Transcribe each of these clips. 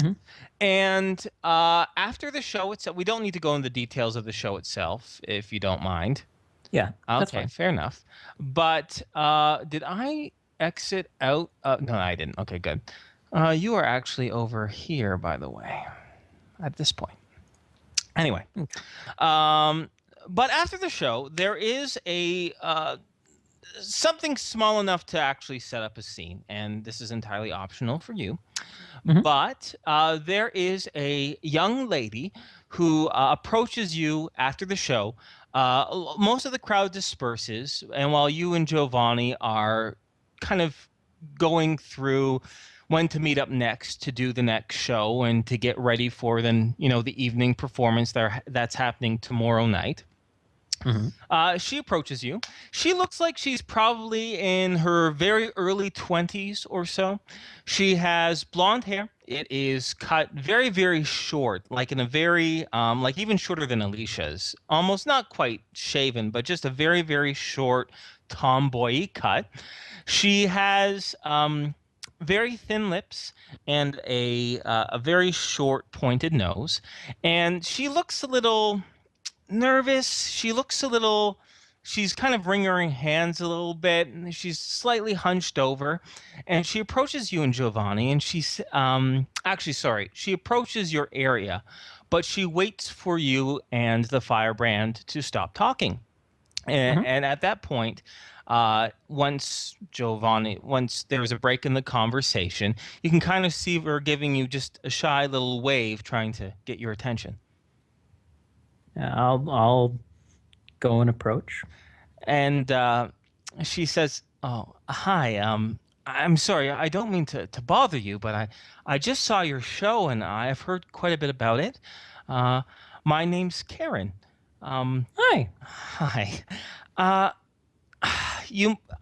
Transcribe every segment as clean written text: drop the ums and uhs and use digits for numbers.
Hmm. And after the show itself, we don't need to go into the details of the show itself, if you don't mind. Yeah, that's Okay, fine. fair enough. But did I exit out? No, I didn't. Okay, good. You are actually over here, by the way, at this point. Anyway, Okay. um, but after the show, there is a something small enough to actually set up a scene, and this is entirely optional for you. Hmm. But there is a young lady who approaches you after the show. Most of the crowd disperses, and while you and Giovanni are kind of going through when to meet up next to do the next show and to get ready for then the evening performance that's happening tomorrow night. Hmm. She approaches you. She looks like she's probably in her very early 20s or so. She has blonde hair. It is cut very, very short, like in a very, like even shorter than Alicia's. Almost not quite shaven, but just a very, very short tomboy cut. She has very thin lips and a very short pointed nose, and she looks a little nervous. She looks a little. She's kind of wringing her hands a little bit. And she's slightly hunched over, and she approaches you and Giovanni. And she's actually sorry. She approaches your area, but she waits for you and the firebrand to stop talking. And, Hmm. and at that point, once there's a break in the conversation, you can kind of see her giving you just a shy little wave, trying to get your attention. Yeah, I'll go and approach. And she says, "Oh, hi. I'm sorry. I don't mean to bother you, but I just saw your show and I've heard quite a bit about it. Uh, my name's Karen. Um, Hi. hi. Uh,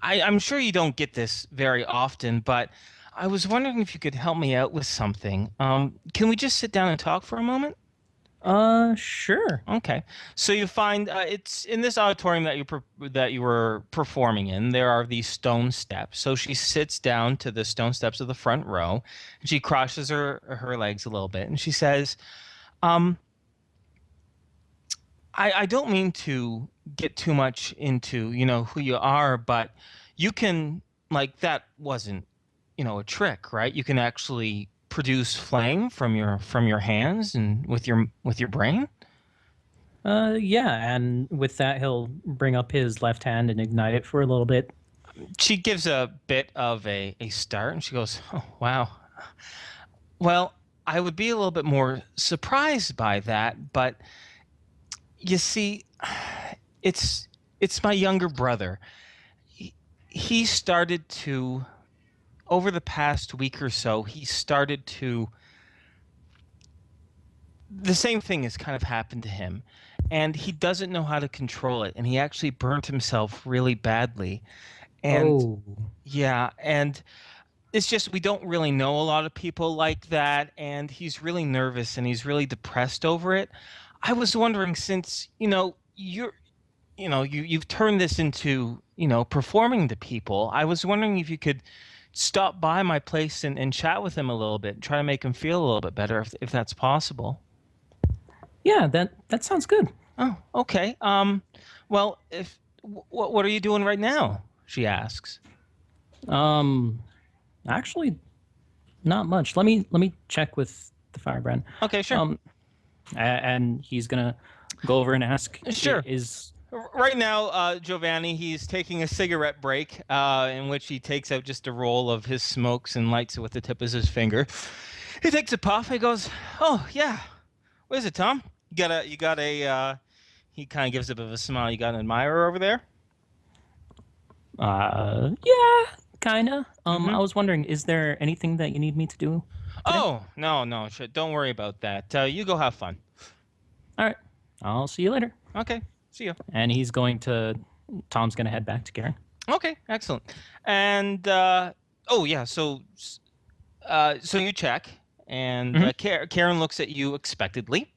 I'm sure you don't get this very often, but I was wondering if you could help me out with something. Can we just sit down and talk for a moment?" Sure. Okay. So you find it's in this auditorium that you were performing in. There are these stone steps. So she sits down to the stone steps of the front row, and she crosses her legs a little bit, and she says, um, I don't mean to get too much into, who you are, but you can like that wasn't, a trick, right? You can actually produce flame from your hands and with your brain. Yeah, and with that, he'll bring up his left hand and ignite it for a little bit. She gives a bit of a start and she goes, "Oh, wow. Well, I would be a little bit more surprised by that, but you see, it's it's my younger brother. He started to over the past week or so, he started to the same thing has kind of happened to him, and he doesn't know how to control it, and he actually burnt himself really badly. And Oh, yeah, and it's just we don't really know a lot of people like that, and he's really nervous and he's really depressed over it. I was wondering, since you've turned this into performing to people. I was wondering if you could stop by my place and chat with him a little bit, try to make him feel a little bit better if that's possible. yeah, that sounds good. Oh, okay. Well, if what are you doing right now? She asks. Um, Actually, not much. Let me check with the firebrand. Okay, sure. Um, and he's gonna go over and ask, Sure. Is Right now, Giovanni, he's taking a cigarette break, in which he takes out just a roll of his smokes and lights it with the tip of his finger. He takes a puff. He goes, "Oh yeah, what is it, Tom? You got a." He kind of gives a bit of a smile. You got an admirer over there? yeah, kinda. Mm-hmm. I was wondering, is there anything that you need me to do today? Oh no, no, don't worry about that. You go have fun. All right, I'll see you later. Okay, see you. And Tom's gonna head back to Karen. Okay, excellent. And oh yeah, so you check, and Hmm. Karen looks at you expectantly.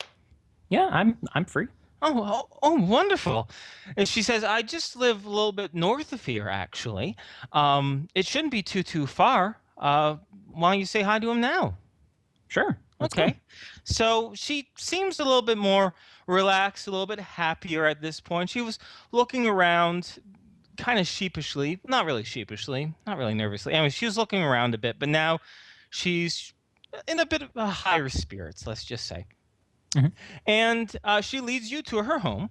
Yeah, I'm free. Oh, wonderful. And she says, "I just live a little bit north of here, actually. It shouldn't be too far. Why don't you say hi to him now?" Sure. Let's Okay. go. So she seems a little bit more relaxed, a little bit happier at this point. She was looking around kind of sheepishly, not really sheepishly, not really nervously. Anyway, she was looking around a bit, but now she's in a bit of higher spirits, let's just say. Mhm. And she leads you to her home,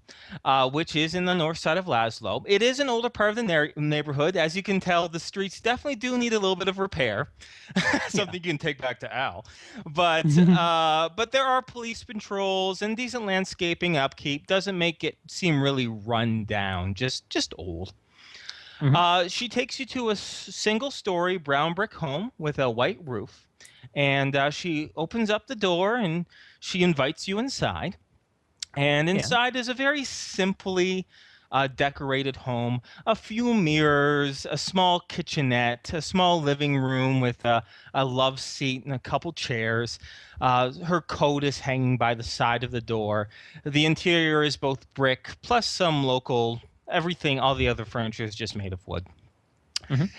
which is in the north side of Laszlo. It is an older part of the neighborhood. As you can tell, the streets definitely do need a little bit of repair. Something you can take back to Al. But there are police patrols and decent landscaping upkeep. Doesn't make it seem really run down, just old. She takes you to a single-story brown brick home with a white roof. And she opens up the door and she invites you inside. And inside is a very simply decorated home. A few mirrors, a small kitchenette, a small living room with a love seat and a couple chairs. Her coat is hanging by the side of the door. The interior is both brick plus some local everything. All the other furniture is just made of wood.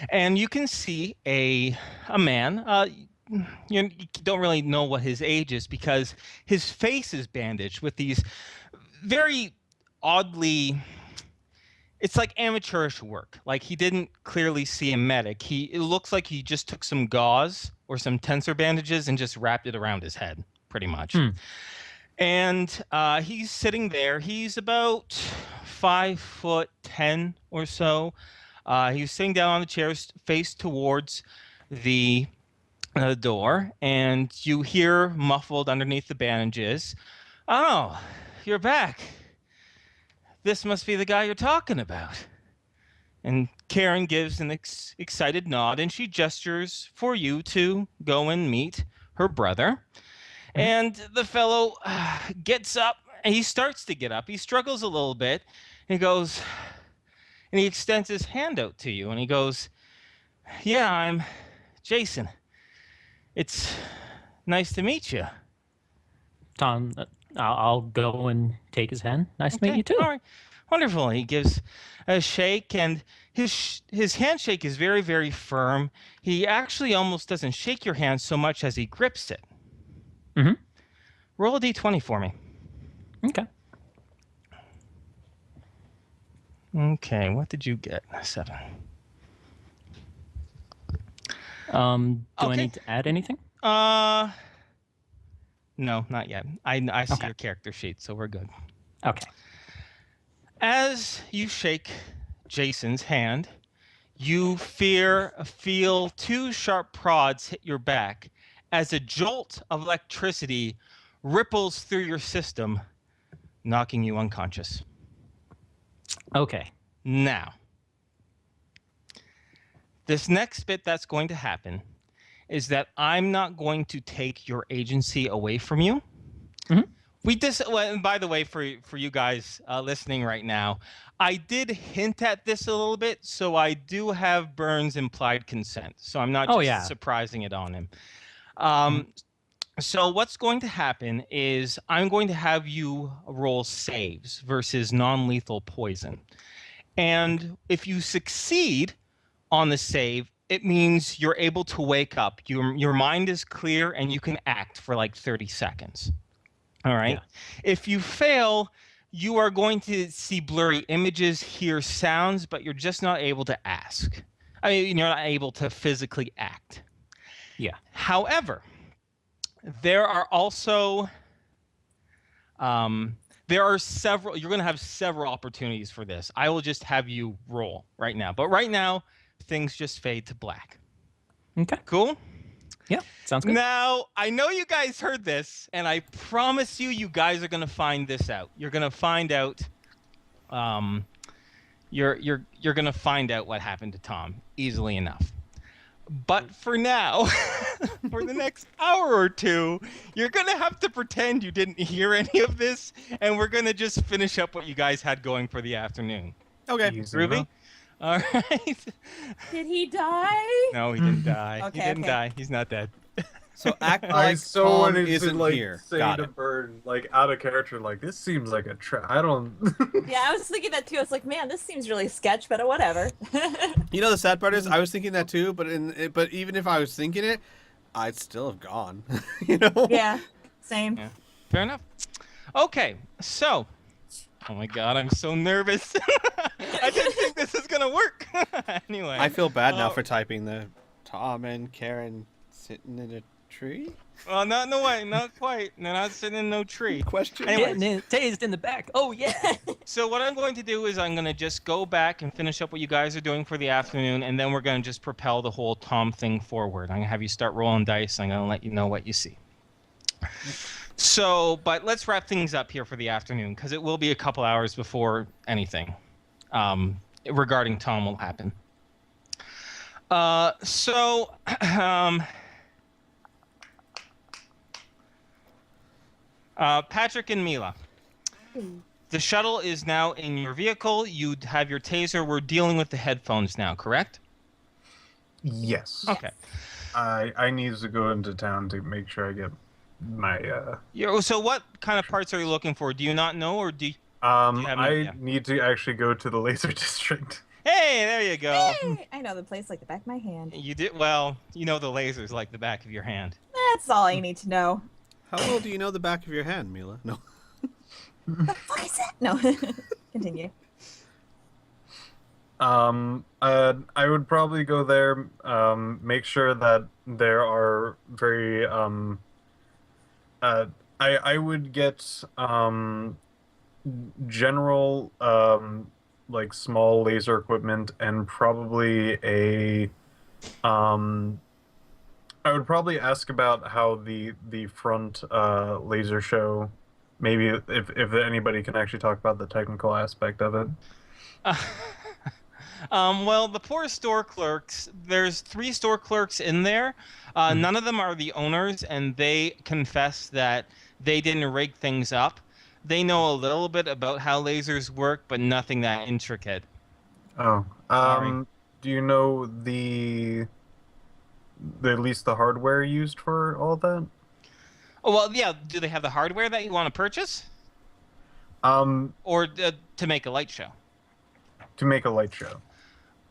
And you can see a man. You don't really know what his age is because his face is bandaged with these very oddly, it's like amateurish work. Like he didn't clearly see a medic. It looks like he just took some gauze or some tensor bandages and just wrapped it around his head, pretty much. And he's sitting there. He's about 5'10" or so. He's sitting down on the chair, face towards the door, and you hear muffled underneath the bandages, "Oh, you're back. This must be the guy you're talking about." And Karen gives an excited nod, and she gestures for you to go and meet her brother. And the fellow gets up, and he starts to get up. He struggles a little bit, and he goes, and he extends his hand out to you, and he goes, "Yeah, I'm Jason. It's nice to meet you." Tom, I'll go and take his hand. Nice to meet you too. All right. Wonderful. He gives a shake, and his handshake is very, very firm. He actually almost doesn't shake your hand so much as he grips it. Roll a d20 for me. Okay. Okay, what did you get? 7. Do I Okay. need to add anything? No, not yet. I see Okay. your character sheet, so we're good. Okay. As you shake Jason's hand, you feel 2 sharp prods hit your back as a jolt of electricity ripples through your system, knocking you unconscious. Okay. Now, this next bit that's going to happen is that I'm not going to take your agency away from you. And by the way, for you guys listening right now, I did hint at this a little bit, so I do have Burns' implied consent. So I'm not just surprising it on him. So what's going to happen is I'm going to have you roll saves versus non-lethal poison. And if you succeed on the save, it means you're able to wake up. Your mind is clear and you can act for like 30 seconds. All right. Yeah. If you fail, you are going to see blurry images, hear sounds, but you're just not able to ask. I mean, you're not able to physically act. Yeah. However, there are also you're going to have several opportunities for this. I will just have you roll right now. But right now, things just fade to black. Okay. Cool? Yeah, sounds good. Now, I know you guys heard this, and I promise you guys are going to find this out. You're going to find out you're going to find out what happened to Tom easily enough. But for now, for the next hour or two, you're going to have to pretend you didn't hear any of this, and we're going to just finish up what you guys had going for the afternoon. Okay. Ruby? All right. Did he die? No, he didn't die. Okay, he didn't okay. die. He's not dead. So act I like so Tom wanted to isn't like here. say Got to it. Burn, like out of character, like this seems like a trap. I don't. Yeah, I was thinking that too. I was like, man, this seems really sketch, but whatever. You know the sad part is I was thinking that too, but even if I was thinking it, I'd still have gone. You know? Yeah, same. Yeah. Fair enough. Okay, so. Oh my god, I'm so nervous. I didn't think this is gonna work. Anyway. I feel bad now Oh. for typing the Tom and Karen sitting in a tree? Well, not in a way, not quite. They're not sitting in no tree. Question. Anyway. Getting it tased in the back. Oh yeah. So what I'm going to do is I'm going to just go back and finish up what you guys are doing for the afternoon, and then we're going to just propel the whole Tom thing forward. I'm going to have you start rolling dice. I'm going to let you know what you see. So, but let's wrap things up here for the afternoon, because it will be a couple hours before anything regarding Tom will happen. Patrick and Mila. The shuttle is now in your vehicle. You have your taser. We're dealing with the headphones now, correct? Yes. Okay. I need to go into town to make sure I get my So what kind of parts are you looking for? Do you not know, or do you... have no I idea? need to actually go to the laser district. Hey, there you go. Hey, I know the place like the back of my hand. You did well. You know the lasers like the back of your hand. That's all I need to know. How well do you know the back of your hand, Mila? No. The fuck is that? No. Continue. I would probably go there, make sure that there are very, I would get, general, like small laser equipment and probably I would probably ask about how the front, laser show, maybe if anybody can actually talk about the technical aspect of it. Well, the poor store clerks, there's 3 store clerks in there. None of them are the owners, and they confess that they didn't rig things up. They know a little bit about how lasers work, but nothing that intricate. Oh, Sorry. do you know at least the hardware used for all that? Oh, well, yeah, do they have the hardware that you want to purchase? To Or to make a light show? make a light show.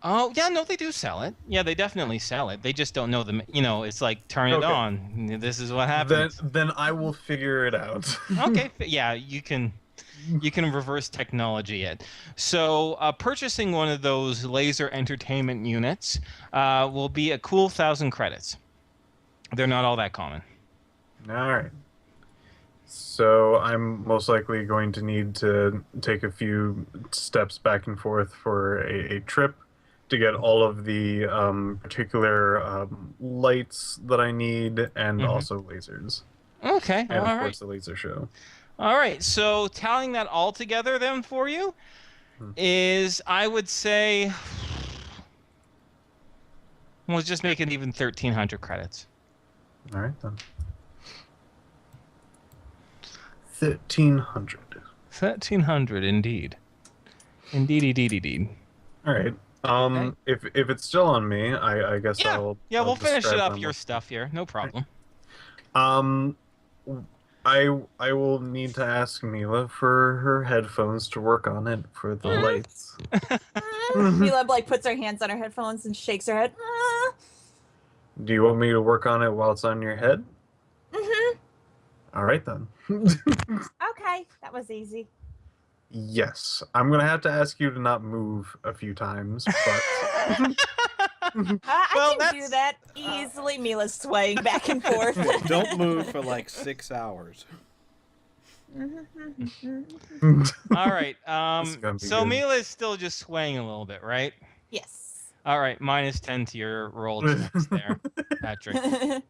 Oh, yeah, no, they do sell it. Yeah, they definitely sell it. They just don't know the, it's like, turn it Okay. on. This is what Then happens. then I will figure it out. Okay, yeah, you can reverse technology it. So purchasing one of those laser entertainment units will be a cool 1,000 credits. They're not all that common. All right. So I'm most likely going to need to take a few steps back and forth for a trip to get all of the particular lights that I need and Mhm. also lasers. Okay, And all of right. course the laser show. All right, so tallying that all together then for you is, I would say, let's just make it even 1,300 credits. All right then. 1,300. 1,300 indeed. Indeed. All right. Okay. If it's still on me, I guess Yeah, I'll. yeah, I'll we'll finish it describe up them. your stuff here. No problem. I will need to ask Mila for her headphones to work on it for the lights. Mila like puts her hands on her headphones and shakes her head. Do you want me to work on it while it's on your head? Mm-hmm. All right then. Okay, that was easy. Yes, I'm gonna have to ask you to not move a few times, but I Well, can do that easily. Mila's swaying back and forth. Don't move for like 6 hours. All right. This is gonna be So good. Mila is still just swaying a little bit, right? Yes. All right, -10 to your roll checks there, Patrick.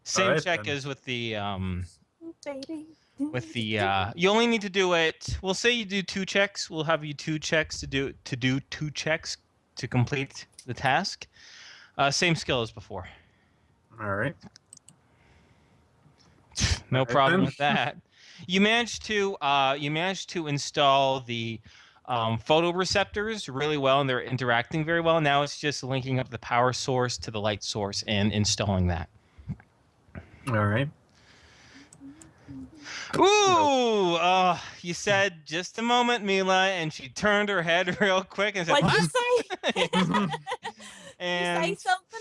Same All right, check then. as with the Baby. you only need to do it. We'll say you do 2 checks. We'll have you 2 checks to do 2 checks to complete the task. Same skill as before. all right. No Alright problem then. with that. You managed to install the photoreceptors really well, and they're interacting very well. Now it's just linking up the power source to the light source and installing that. All right. Ooh! You said just a moment, Mila, and she turned her head real quick and said, What'd you "What?" say? Did you say And something?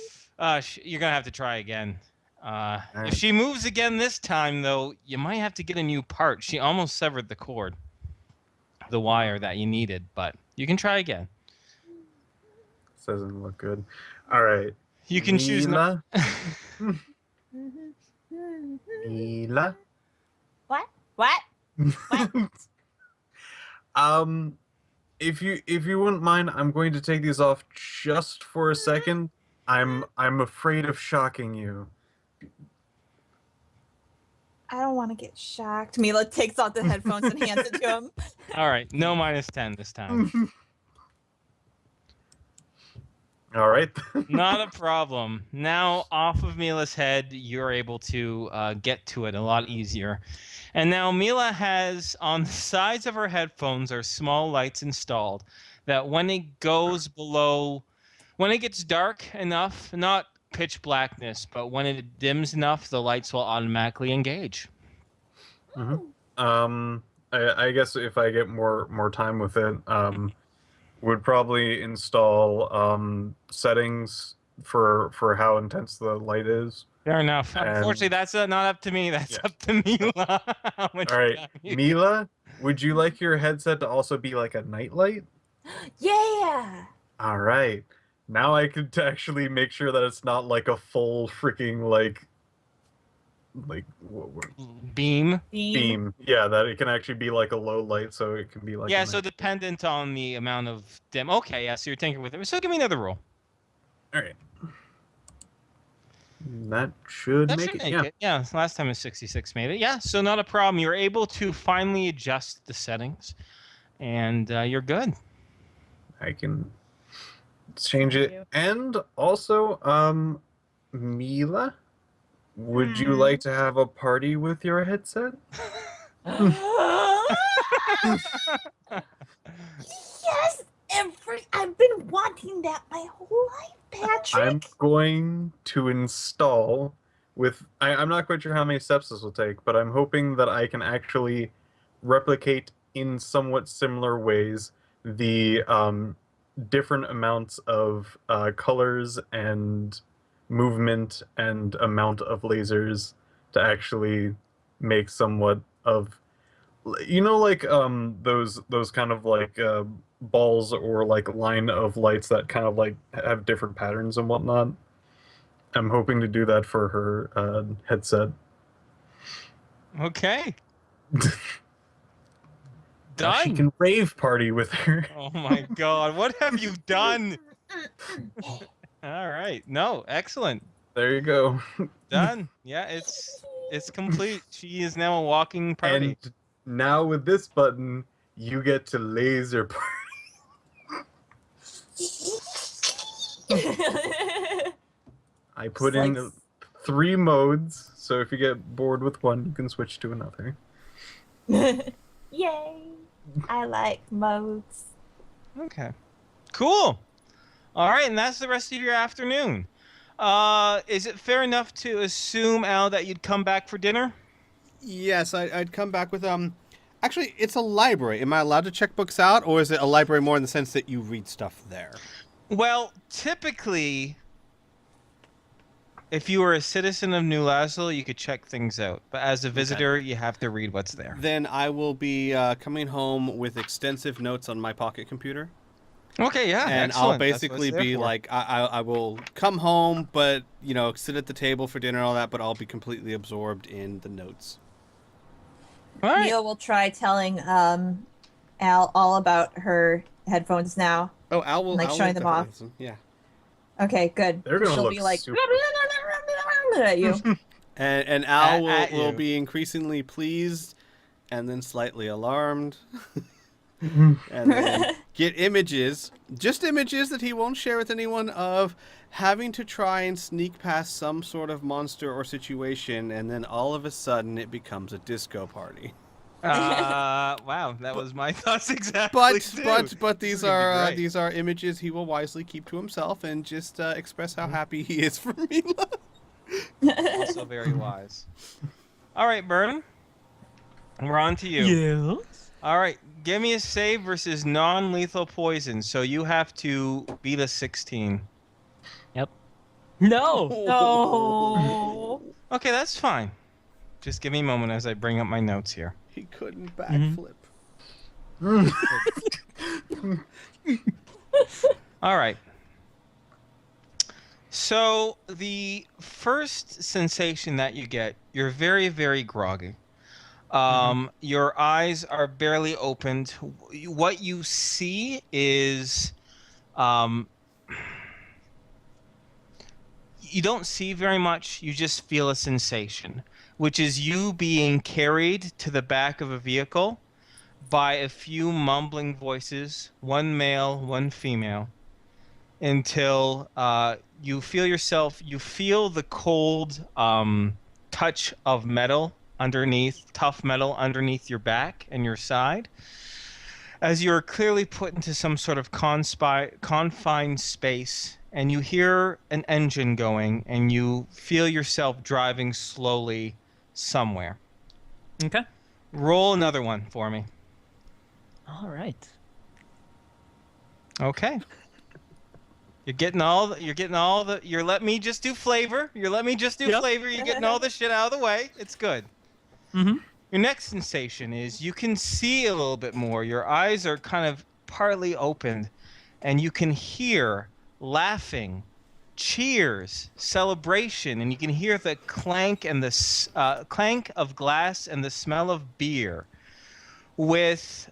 you're gonna have to try again. If she moves again this time, though, you might have to get a new part. She almost severed the cord, the wire that you needed, but you can try again. This doesn't look good. All right. You can choose not. Mila. Mila. What? What? If you wouldn't mind, I'm going to take these off just for a second. I'm afraid of shocking you. I don't want to get shocked. Mila takes off the headphones and hands it to him. All right, no -10 this time. All right. Not a problem. Now, off of Mila's head, you're able to get to it a lot easier. And now Mila has, on the sides of her headphones, are small lights installed that when it goes below, when it gets dark enough, not pitch blackness, but when it dims enough, the lights will automatically engage. I guess if I get more time with it, would probably install settings for how intense the light is. Fair enough. And- Unfortunately, that's not up to me. That's Yeah. up to Mila. How much All right, time you- Mila, would you like your headset to also be like a nightlight? Yeah. All right. Now I could actually make sure that it's not like a full freaking like Beam. beam. Yeah, that it can actually be like a low light, so it can be like. Yeah, a so night- dependent on the amount of dim. Okay, yeah, so you're tinkering with it. So give me another roll. All right. That should That make should it. make Yeah. it. Yeah, last time a 66 made it. Yeah, so not a problem. You're able to finally adjust the settings, and you're good. I can change Thank it. you. And also, Mila, would you Hmm. like to have a party with your headset? Yes, I've been wanting that my whole life, Patrick. I'm going to install with. I'm not quite sure how many steps this will take, but I'm hoping that I can actually replicate in somewhat similar ways the different amounts of colors and movement and amount of lasers to actually make somewhat of, like those kind of like balls or like line of lights that kind of like have different patterns and whatnot. I'm hoping to do that for her headset. Okay. Now she Done. can rave party with her. Oh my God, what have you done? All right. No, excellent. There you go. Done. Yeah, it's complete. She is now a walking party. And now with this button, you get to laser party. I put It's in like- 3 modes, so if you get bored with one, you can switch to another. Yay! I like modes. Okay. Cool. All right, and that's the rest of your afternoon. Is it fair enough to assume, Al, that you'd come back for dinner? Yes, I'd come back with Actually, it's a library. Am I allowed to check books out, or is it a library more in the sense that you read stuff there? Well, typically, if you were a citizen of New Lassel, you could check things out. But as a visitor, you have to read what's there. Then I will be coming home with extensive notes on my pocket computer. Okay, yeah, And excellent. I'll That's what it's basically there be for. like, I will come home, but, sit at the table for dinner and all that, but I'll be completely absorbed in the notes. All right. Mia will try telling Al all about her headphones now. Oh, Al will Like Al showing will them off. definitely listen. Yeah. Okay, good. They're gonna She'll look be like super- at you. And Al At will you. be increasingly pleased and then slightly alarmed. And then get images, just images that he won't share with anyone, of having to try and sneak past some sort of monster or situation, and then all of a sudden it becomes a disco party. Wow, that was my thoughts exactly. But these This is gonna be are great. these are images he will wisely keep to himself and just express how happy he is for Mila. Also very wise. All right, Burn. We're on to you. Yes. All right, give me a save versus non-lethal poison. So you have to beat a 16. No. No. Okay, that's fine. Just give me a moment as I bring up my notes here. He couldn't backflip. All right. So the first sensation that you get, you're very, very groggy. Your eyes are barely opened. What you see is, you don't see very much. You just feel a sensation, which is you being carried to the back of a vehicle by a few mumbling voices, one male, one female, until you feel the cold touch of metal underneath, tough metal underneath your back and your side, as you're clearly put into some sort of confined space, and you hear an engine going, and you feel yourself driving slowly somewhere. Okay. Roll another one for me. All right. Okay. You're letting me just do flavor. You're getting all the shit out of the way. It's good. Mm-hmm. Your next sensation is you can see a little bit more. Your eyes are kind of partly opened, and you can hear laughing, cheers, celebration, and you can hear the clank and the clank of glass and the smell of beer, with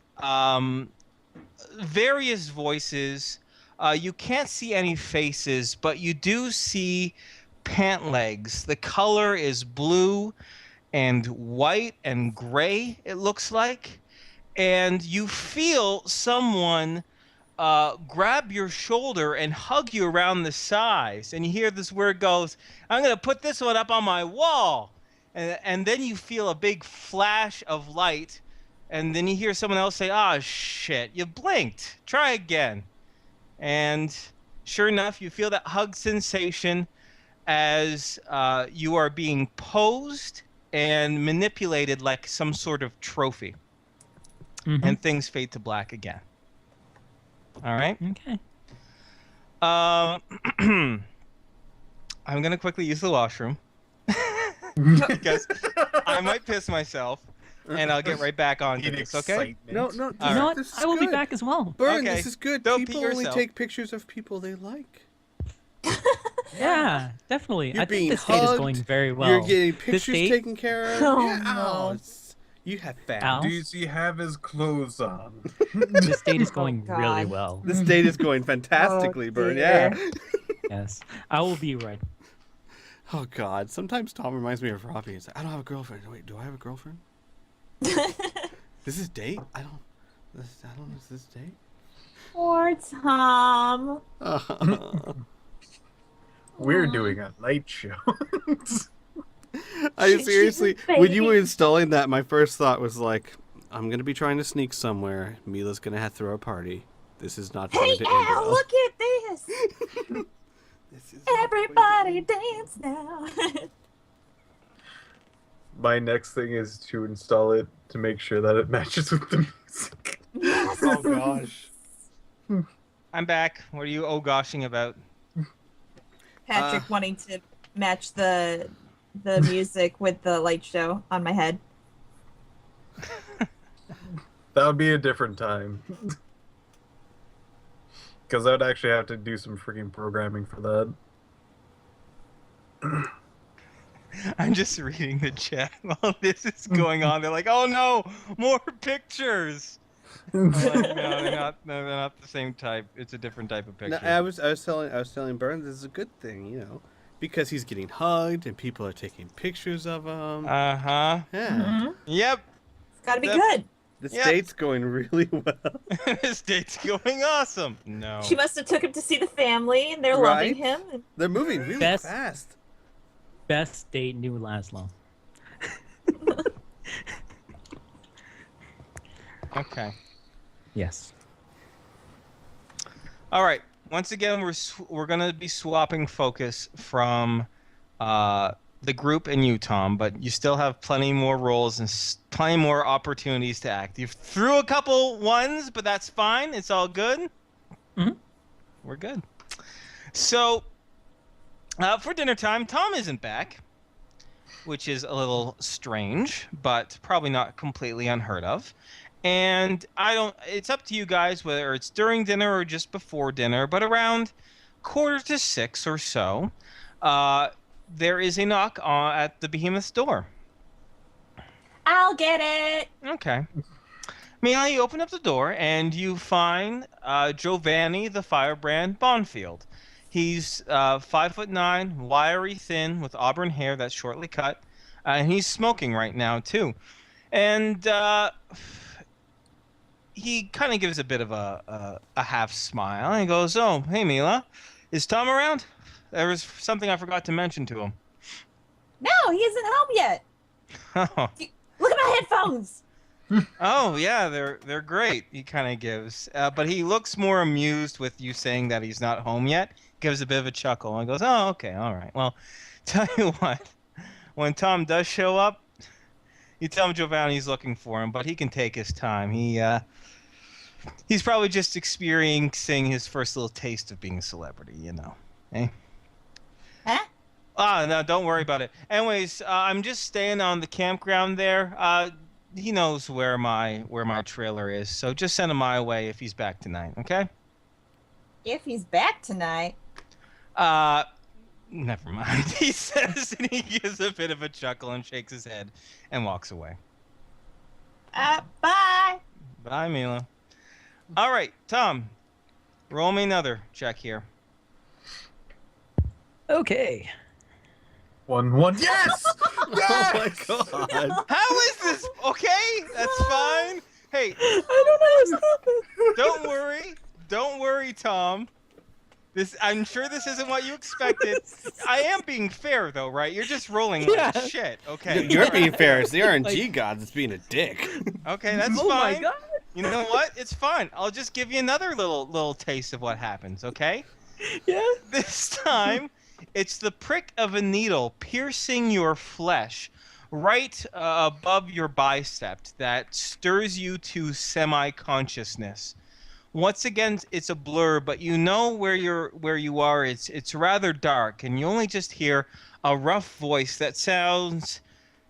various voices. You can't see any faces, but you do see pant legs. The color is blue and white and gray, it looks like. And you feel someone grab your shoulder and hug you around the sides. And you hear this word goes, "I'm going to put this one up on my wall." And then you feel a big flash of light. And then you hear someone else say, "Ah, shit, you blinked. Try again." And sure enough, you feel that hug sensation as you are being posed and manipulated like some sort of trophy. Mm-hmm. And things fade to black again. All right? Okay. I'm going to quickly use the washroom because I might piss myself, and I'll get right back on to this, okay? No, You know what? this is I will be good. back as well. Burn, Okay. this is good. Don't pee People only yourself. take pictures of people they like. Yeah, definitely. You're I being think this date is hugged, going very well. You're getting This pictures date- taken care of. Oh, Yeah, no. you have fun. Al? Does he have his clothes on? This date is going Oh, really God. well. This date is going fantastically, Oh, Burn. dear. Yeah. Yes, I will be right. Oh God. Sometimes Tom reminds me of Robbie. He's like, "I don't have a girlfriend." Wait, do I have a girlfriend? This is date? I don't. Is this date? Poor Tom. We're doing a night show. I She's seriously, a when you were baby. installing that, my first thought was like, I'm gonna be trying to sneak somewhere. Mila's gonna have to throw a party. This is not going Hey, to end Al, well. look at this. This is not Everybody going to dance now. My next thing is to install it to make sure that it matches with the music. Yes. end. Oh gosh. I'm back. What are you oh-goshing about? Patrick wanting to match the music with the light show on my head. That would be a different time. Because I would actually have to do some freaking programming for that. I'm just reading the chat while this is going on. They're like, "Oh no, more pictures." I'm like, no, they're not. No, they're not the same type. It's a different type of No, picture. I was telling Burns this is a good thing, because he's getting hugged and people are taking pictures of him. Uh-huh. Yeah, Mm-hmm. Yep. It's gotta be Yep. good. this yeah. date's going really well. This date's going awesome. No. She must have took him to see the family, and they're Right? loving him. And They're moving really Best- fast. Best date knew Laszlo. Okay. Yes. All right. Once again, we're gonna be swapping focus from the group and you, Tom, but you still have plenty more roles and plenty more opportunities to act. You threw a couple ones, but that's fine. It's all good. Mhm. We're good. So, for dinner time, Tom isn't back. which is a little strange, but probably not completely unheard of. And it's up to you guys whether it's during dinner or just before dinner, but around 5:45 or so, there is a knock at the behemoth's door. I'll get it. Okay. Meanwhile, you open up the door and you find Giovanni the Firebrand Bonfield. He's 5'9", wiry, thin, with auburn hair that's shortly cut, and he's smoking right now too. And he kind of gives a bit of a half smile and he goes, "Oh, hey Mila, is Tom around? There was something I forgot to mention to him." No, he isn't home yet. Oh. Look at my headphones. Oh yeah, they're great. He kind of gives, but he looks more amused with you saying that he's not home yet. Gives a bit of a chuckle and goes, "Oh, okay, all right. Well, tell you what, when Tom does show up, you tell him Giovanni's looking for him, but he can take his time. He's probably just experiencing his first little taste of being a celebrity, you know. Eh? Huh? No, don't worry about it. Anyways, I'm just staying on the campground there. He knows where my trailer is, so just send him my way if he's back tonight, okay?" If he's back tonight. Never mind, he says, and he gives a bit of a chuckle and shakes his head and walks away. Bye. Bye, Mila. All right, Tom, roll me another check here. Okay. 1-1. Yes! Oh my god. How is this? Okay, that's fine. Hey, I don't know. don't worry, Tom. I'm sure this isn't what you expected. I am being fair, though, right? You're just rolling like shit. Okay. You're being fair. It's the RNG god that's being a dick. Okay, that's Oh fine. my god. You know what? It's fine. I'll just give you another little taste of what happens, okay? Yeah. This time, it's the prick of a needle piercing your flesh right above your bicep that stirs you to semi-consciousness. Once again, it's a blur, but you know where you are. It's rather dark, and you only just hear a rough voice that sounds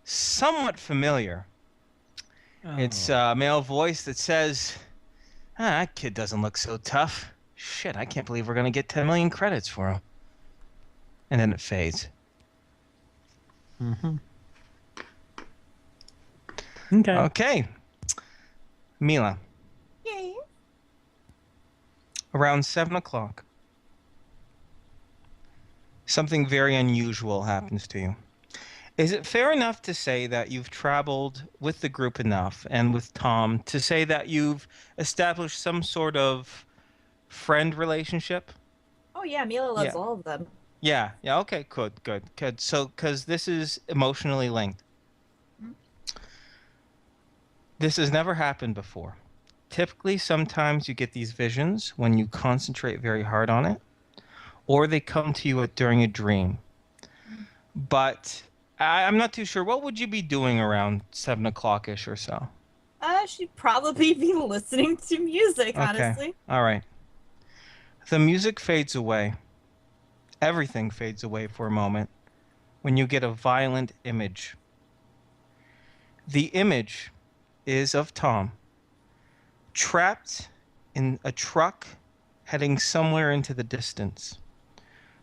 somewhat familiar. It's a male voice that says, "That kid doesn't look so tough. Shit, I can't believe we're gonna get 10 million credits for him." And then it fades. Mm-hmm. Okay. Okay. Mila, Yeah. around 7 o'clock, something very unusual happens to you. Is it fair enough to say that you've traveled with the group enough and with Tom to say that you've established some sort of friend relationship? Oh yeah, Mila loves Yeah. all of them. Yeah, okay, good. So, because this is emotionally linked. This has never happened before. Typically, sometimes you get these visions when you concentrate very hard on it, or they come to you during a dream. But I'm not too sure. What would you be doing around 7 o'clock-ish or so? She'd probably be listening to music, Okay. honestly. All right. The music fades away. Everything fades away for a moment when you get a violent image. The image is of Tom trapped in a truck heading somewhere into the distance.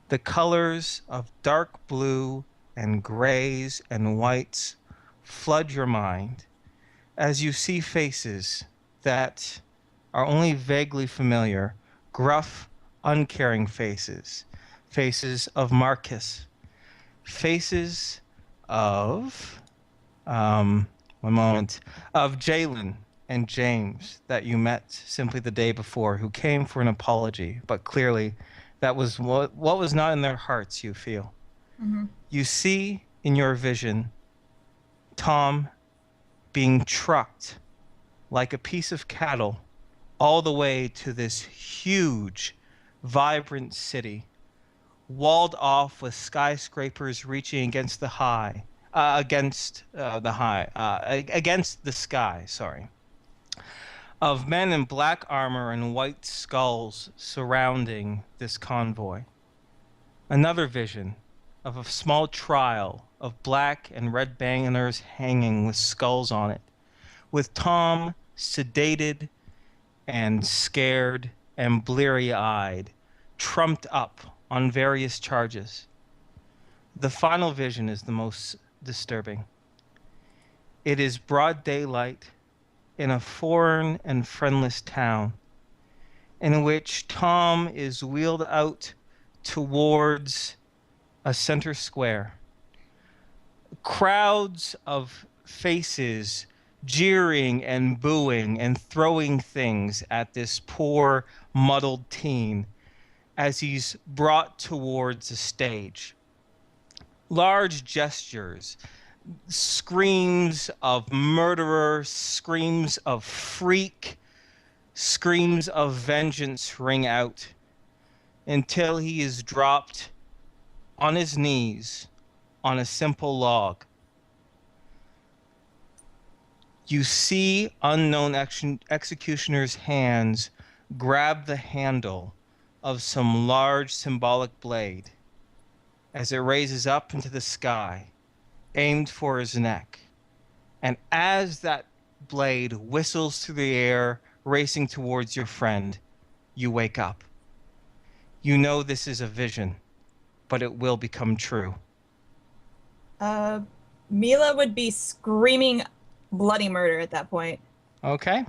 The colors of dark blue and grays and whites flood your mind as you see faces that are only vaguely familiar, gruff, uncaring faces. Faces of Marcus. Faces of, one moment, of Jalen and James that you met simply the day before, who came for an apology, but clearly that was what was not in their hearts, you feel. Mm-hmm. You see in your vision Tom being trucked like a piece of cattle all the way to this huge, vibrant city, walled off with skyscrapers reaching against the sky, sorry, of men in black armor and white skulls surrounding this convoy. Another vision of a small trial of black and red banners hanging with skulls on it, with Tom sedated and scared and bleary-eyed, trumped up on various charges. The final vision is the most disturbing. It is broad daylight in a foreign and friendless town, in which Tom is wheeled out towards a center square. Crowds of faces jeering and booing and throwing things at this poor, muddled teen as he's brought towards the stage. Large gestures, screams of murderer, screams of freak, screams of vengeance ring out until he is dropped on his knees on a simple log. You see unknown executioner's hands grab the handle of some large symbolic blade as it raises up into the sky, aimed for his neck. And as that blade whistles through the air, racing towards your friend, you wake up. You know this is a vision, but it will become true. Mila would be screaming bloody murder at that point. Okay.